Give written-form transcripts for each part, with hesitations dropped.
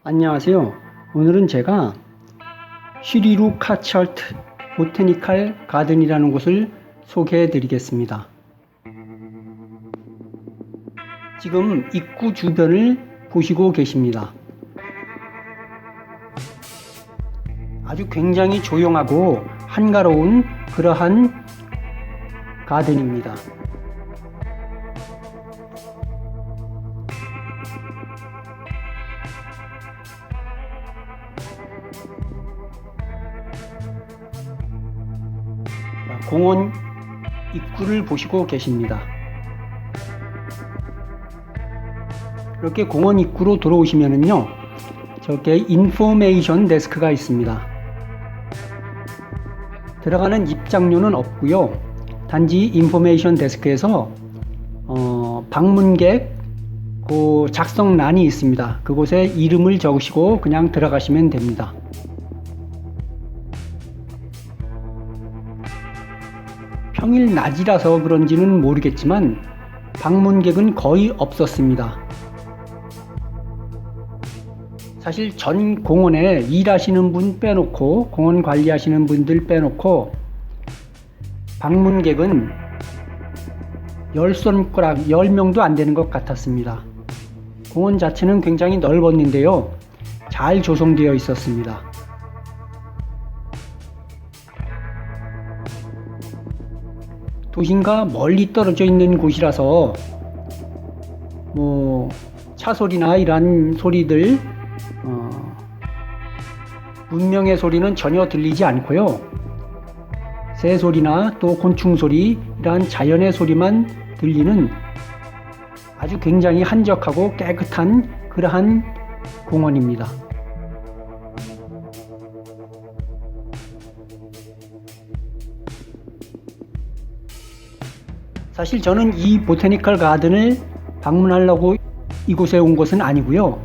안녕하세요. 오늘은 제가 슈리루 카철트 보테니컬 가든이라는 곳을 소개해 드리겠습니다. 지금 입구 주변을 보시고 계십니다. 아주 굉장히 조용하고 한가로운 그러한 가든입니다. 공원 입구를 보시고 계십니다. 이렇게 공원 입구로 들어오시면은요, 저게 인포메이션 데스크가 있습니다. 들어가는 입장료는 없고요. 단지 인포메이션 데스크에서 방문객 그 작성란이 있습니다. 그곳에 이름을 적으시고 그냥 들어가시면 됩니다. 평일 낮이라서 그런지는 모르겠지만 방문객은 거의 없었습니다. 사실 전 공원에 일하시는 분 빼놓고, 공원 관리하시는 분들 빼놓고 방문객은 10손가락 10명도 안 되는 것 같았습니다. 공원 자체는 굉장히 넓었는데요, 잘 조성되어 있었습니다. 도심과 멀리 떨어져 있는 곳이라서 차 소리나 이런 소리들, 문명의 소리는 전혀 들리지 않고요. 새 소리나 또 곤충 소리, 이런 자연의 소리만 들리는 아주 굉장히 한적하고 깨끗한 그러한 공원입니다. 사실 저는 이 보테니컬 가든을 방문하려고 이곳에 온 것은 아니고요.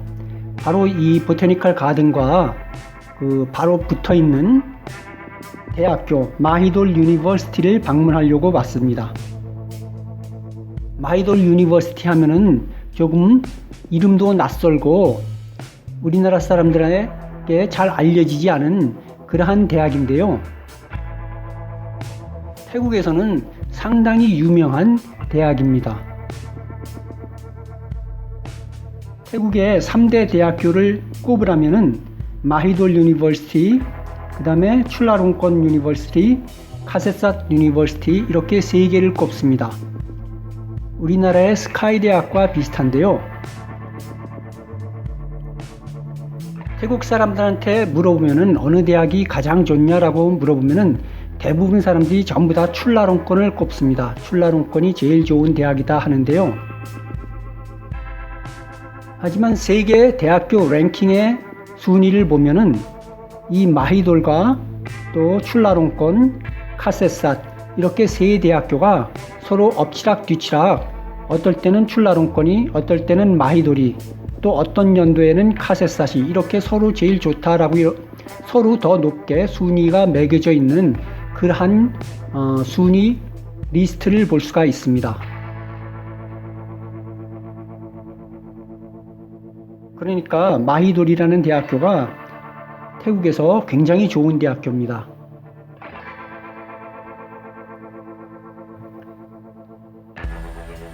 바로 이 보테니컬 가든과 바로 붙어 있는 대학교 마히돌 유니버시티를 방문하려고 왔습니다. 마히돌 유니버시티 하면은 조금 이름도 낯설고 우리나라 사람들에게 잘 알려지지 않은 그러한 대학인데요. 태국에서는 상당히 유명한 대학입니다. 태국의 3대 대학교를 꼽으라면은 마히돌 유니버시티, 그 다음에 출라롱권 유니버시티, 카세삿 유니버시티, 이렇게 3개를 꼽습니다. 우리나라의 스카이 대학과 비슷한데요. 태국 사람들한테 물어보면은 어느 대학이 가장 좋냐라고 물어보면은 대부분 사람들이 전부 다 출라롱권을 꼽습니다. 출라롱권이 제일 좋은 대학이다 하는데요. 하지만 세계 대학교 랭킹의 순위를 보면은 이 마히돌과 또 출라롱권, 카세삿, 이렇게 세 대학교가 서로 엎치락 뒤치락, 어떨 때는 출라롱권이, 어떨 때는 마히돌이, 또 어떤 연도에는 카세삿이 이렇게 서로 제일 좋다라고 서로 더 높게 순위가 매겨져 있는 그러한 순위 리스트를 볼 수가 있습니다. 그러니까 마히돌이라는 대학교가 태국에서 굉장히 좋은 대학교입니다.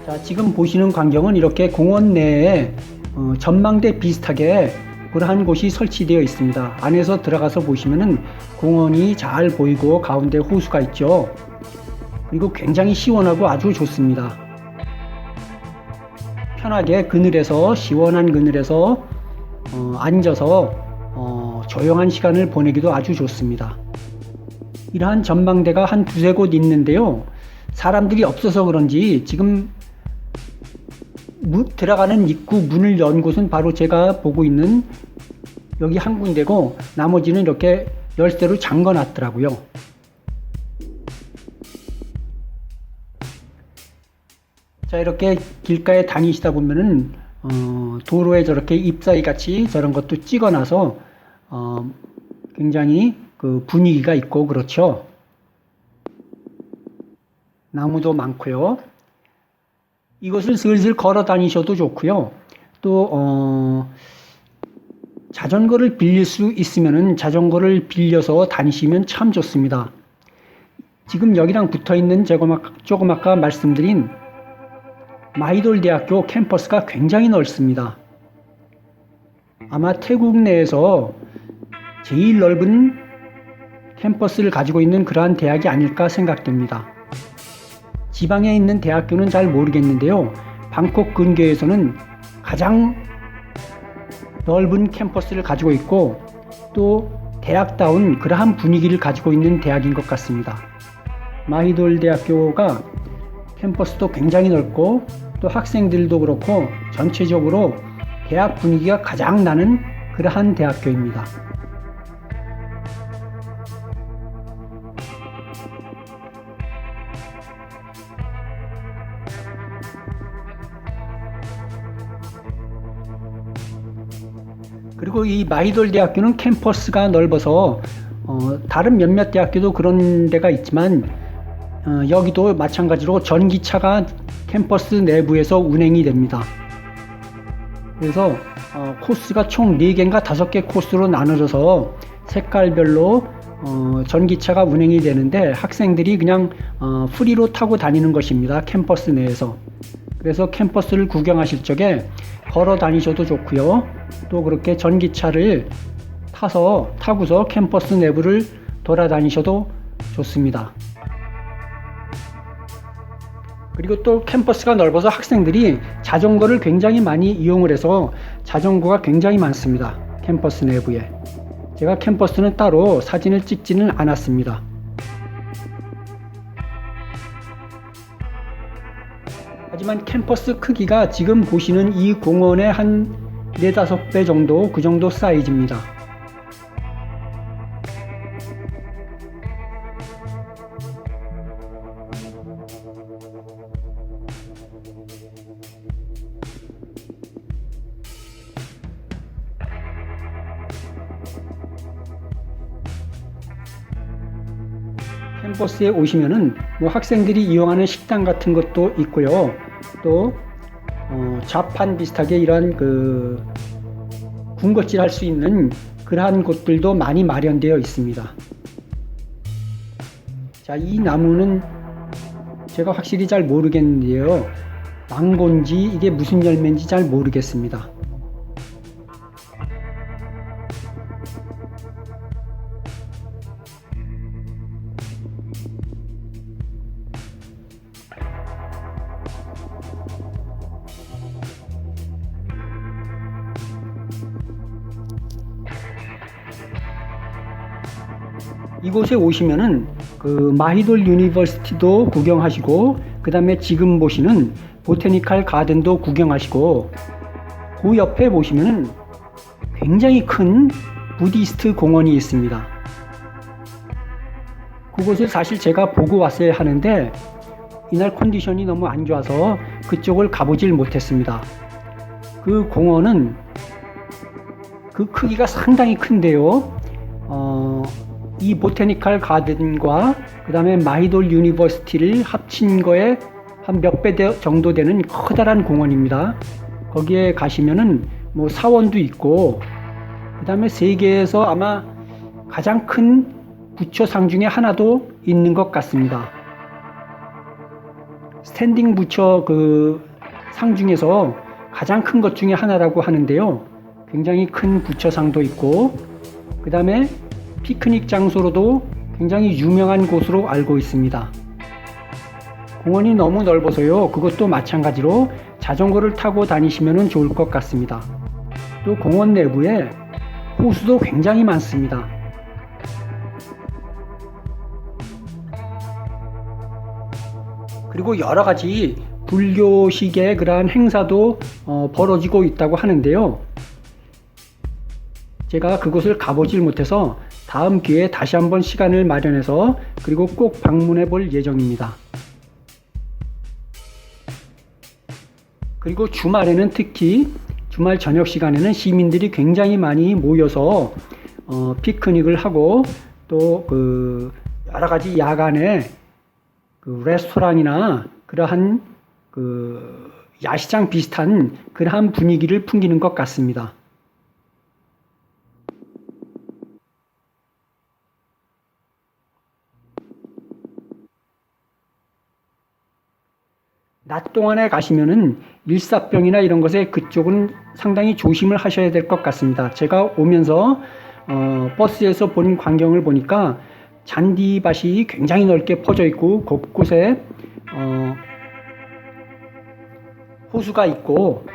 자, 지금 보시는 광경은 이렇게 공원 내에 전망대 비슷하게 그러한 곳이 설치되어 있습니다. 안에서 들어가서 보시면은 공원이 잘 보이고 가운데 호수가 있죠. 그리고 굉장히 시원하고 아주 좋습니다. 편하게 그늘에서, 시원한 그늘에서 앉아서 조용한 시간을 보내기도 아주 좋습니다. 이러한 전망대가 한 두세 곳 있는데요. 사람들이 없어서 그런지 지금 들어가는 입구 문을 연 곳은 바로 제가 보고 있는 여기 한 군데고, 나머지는 이렇게 열쇠로 잠궈 놨더라고요. 자, 이렇게 길가에 다니시다 보면은 도로에 저렇게 잎사귀 같이 저런 것도 찍어 놔서 굉장히 그 분위기가 있고 그렇죠. 나무도 많고요. 이곳을 슬슬 걸어 다니셔도 좋고요. 또 자전거를 빌릴 수 있으면은 자전거를 빌려서 다니시면 참 좋습니다. 지금 여기랑 붙어 있는 조금 아까 말씀드린 마이돌 대학교 캠퍼스가 굉장히 넓습니다. 아마 태국 내에서 제일 넓은 캠퍼스를 가지고 있는 그러한 대학이 아닐까 생각됩니다. 지방에 있는 대학교는 잘 모르겠는데요. 방콕 근교에서는 가장 넓은 캠퍼스를 가지고 있고 또 대학다운 그러한 분위기를 가지고 있는 대학인 것 같습니다. 마이돌 대학교가 캠퍼스도 굉장히 넓고 또 학생들도 그렇고 전체적으로 대학 분위기가 가장 나는 그러한 대학교입니다. 그리고 이 마이돌 대학교는 캠퍼스가 넓어서 다른 몇몇 대학교도 그런 데가 있지만 여기도 마찬가지로 전기차가 캠퍼스 내부에서 운행이 됩니다. 그래서 코스가 총 4개인가 5개 코스로 나눠져서 색깔별로 전기차가 운행이 되는데 학생들이 그냥 프리로 타고 다니는 것입니다. 캠퍼스 내에서. 그래서 캠퍼스를 구경하실 적에 걸어 다니셔도 좋고요. 또 그렇게 전기차를 타고서 캠퍼스 내부를 돌아다니셔도 좋습니다. 그리고 또 캠퍼스가 넓어서 학생들이 자전거를 굉장히 많이 이용을 해서 자전거가 굉장히 많습니다. 캠퍼스 내부에. 제가 캠퍼스는 따로 사진을 찍지는 않았습니다. 하지만 캠퍼스 크기가 지금 보시는 이 공원의 한 4-5배 정도, 그 정도 사이즈입니다. 캠퍼스에 오시면은 뭐 학생들이 이용하는 식당 같은 것도 있고요. 또 좌판 비슷하게 이런 군것질 할 수 있는 그러한 곳들도 많이 마련되어 있습니다. 자, 이 나무는 제가 확실히 잘 모르겠는데요. 망고인지 이게 무슨 열매인지 잘 모르겠습니다. 이곳에 오시면은 마히돌 유니버시티도 구경하시고 그 다음에 지금 보시는 보테니컬 가든도 구경하시고 그 옆에 보시면은 굉장히 큰 부디스트 공원이 있습니다. 그곳을 사실 제가 보고 왔어야 하는데 이날 컨디션이 너무 안 좋아서 그쪽을 가보질 못했습니다. 그 공원은 그 크기가 상당히 큰데요. 이 보테니컬 가든과 그 다음에 마히돌 유니버시티를 합친 거에 한 몇 배 정도 되는 커다란 공원입니다. 거기에 가시면은 뭐 사원도 있고 그 다음에 세계에서 아마 가장 큰 부처상 중에 하나도 있는 것 같습니다. 스탠딩 부처 상 중에서 가장 큰 것 중에 하나라고 하는데요. 굉장히 큰 부처상도 있고 그 다음에 피크닉 장소로도 굉장히 유명한 곳으로 알고 있습니다. 공원이 너무 넓어서요. 그것도 마찬가지로 자전거를 타고 다니시면 좋을 것 같습니다. 또 공원 내부에 호수도 굉장히 많습니다. 그리고 여러 가지 불교식의 그러한 행사도 벌어지고 있다고 하는데요. 제가 그곳을 가보질 못해서 다음 기회에 다시 한번 시간을 마련해서 그리고 꼭 방문해 볼 예정입니다. 그리고 주말에는 특히 주말 저녁 시간에는 시민들이 굉장히 많이 모여서 피크닉을 하고 또 여러 가지 야간에 그 레스토랑이나 그러한 그 야시장 비슷한 그러한 분위기를 풍기는 것 같습니다. 낮 동안에 가시면은 일사병이나 이런 것에 그쪽은 상당히 조심을 하셔야 될 것 같습니다. 제가 오면서 버스에서 본 광경을 보니까 잔디밭이 굉장히 넓게 퍼져 있고 곳곳에 호수가 있고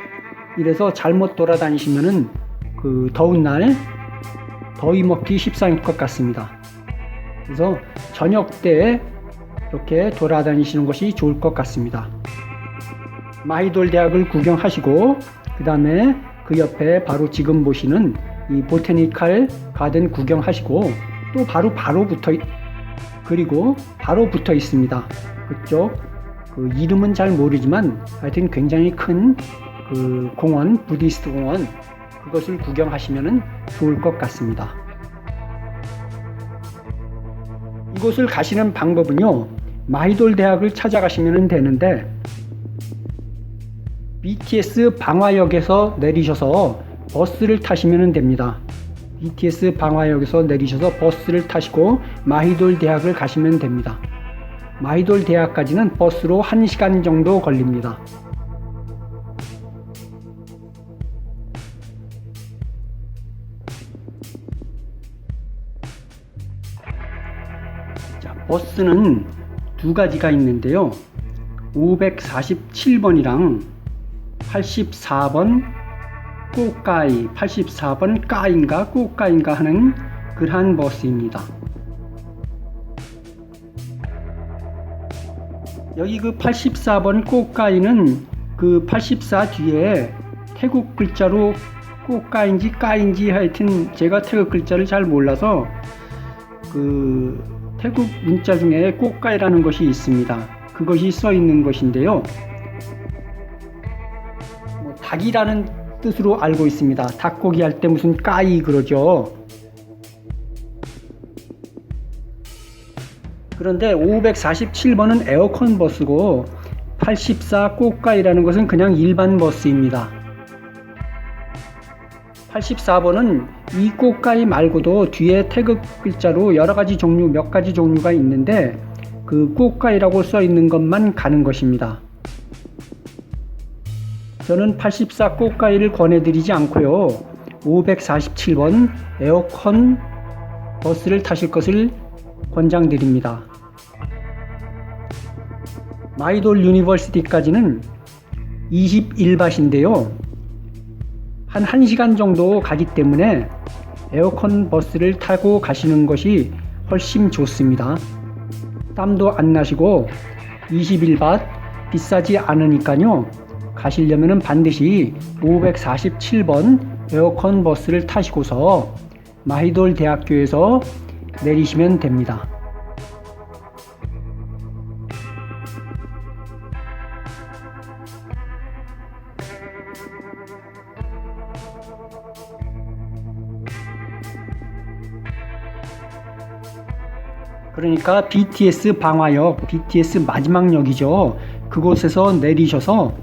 이래서 잘못 돌아다니시면은 그 더운 날 더위 먹기 십상일 것 같습니다. 그래서 저녁 때 이렇게 돌아다니시는 것이 좋을 것 같습니다. 마이돌 대학을 구경하시고 그 다음에 그 옆에 바로 지금 보시는 이 보테니컬 가든 구경하시고 또 바로 붙어 있습니다. 그쪽 그 이름은 잘 모르지만 하여튼 굉장히 큰 그 공원, 부디스트 공원, 그것을 구경하시면 좋을 것 같습니다. 이곳을 가시는 방법은요, 마이돌 대학을 찾아가시면 되는데 BTS 방화역에서 내리셔서 버스를 타시면 됩니다. BTS 방화역에서 내리셔서 버스를 타시고 마이돌 대학을 가시면 됩니다. 마이돌 대학까지는 버스로 1시간 정도 걸립니다. 자, 버스는 두 가지가 있는데요. 547번이랑 84번 꼬까이, 84번 까인가 꼬까인가 하는 그러한 버스입니다. 여기 그 84번 꼬까이는 그 84 뒤에 태국 글자로 꼬까인지 까인지 하여튼 제가 태국 글자를 잘 몰라서 그 태국 문자 중에 꼬까이라는 것이 있습니다. 그것이 써 있는 것인데요. 닭이라는 뜻으로 알고 있습니다. 닭고기 할 때 무슨 까이 그러죠. 그런데 547번은 에어컨 버스고 84 꼬까이라는 것은 그냥 일반 버스입니다. 84번은 이 꼬까이 말고도 뒤에 태극 글자로 몇 가지 종류가 있는데 그 꼬까이라고 써 있는 것만 가는 것입니다. 저는 84 꼬까이를 권해드리지 않고요. 547번 에어컨 버스를 타실 것을 권장드립니다. 마이돌 유니버시티까지는 21밭인데요. 한 1시간 정도 가기 때문에 에어컨 버스를 타고 가시는 것이 훨씬 좋습니다. 땀도 안 나시고 21밭 비싸지 않으니까요. 가시려면 반드시 547번 에어컨 버스를 타시고서 마이돌 대학교에서 내리시면 됩니다. 그러니까 BTS 방화역, BTS 마지막 역이죠. 그곳에서 내리셔서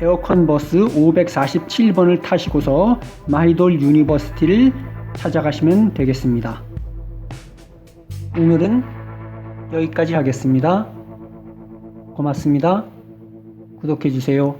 에어컨 버스 547번을 타시고서 마이돌 유니버시티를 찾아가시면 되겠습니다. 오늘은 여기까지 하겠습니다. 고맙습니다. 구독해 주세요.